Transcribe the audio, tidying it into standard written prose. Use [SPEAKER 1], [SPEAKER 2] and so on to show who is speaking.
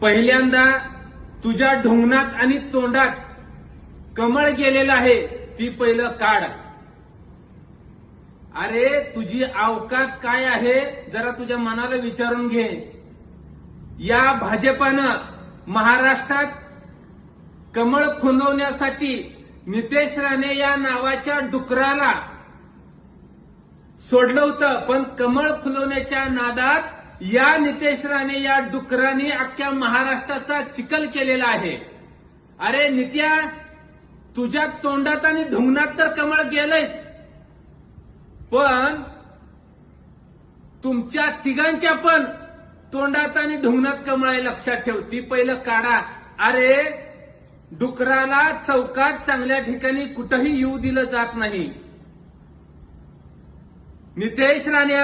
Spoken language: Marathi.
[SPEAKER 1] पहिल्यांदा तुझ्या ढोंगणात आणि तोंडात कमळ गेलेलं आहे ती पहिलं काढ. अरे तुझी अवकात काय आहे जरा तुझ्या मनाला विचारून घे. या भाजपानं महाराष्ट्रात कमळ खुणवण्यासाठी नितेश राणे या नावाच्या डुकराला सोडलं होतं, पण कमळ फुलवण्याच्या नादात या नितेश राणे या डुकराने अख्ख्या महाराष्ट्राचा चिखल केलेला आहे. अरे नित्या, तुझ्या तोंडात आणि ढुंगणात तर कमळ गेलंय, पण तुमच्या तिघांच्या पण तोंडात आणि ढुंगणात कमळ आहे, लक्षात ठेव. ती पहिलं काढा. अरे डुकराला चौकात चांगल्या ठिकाणी कुठंही येऊ दिलं जात नाही. नितेश राणे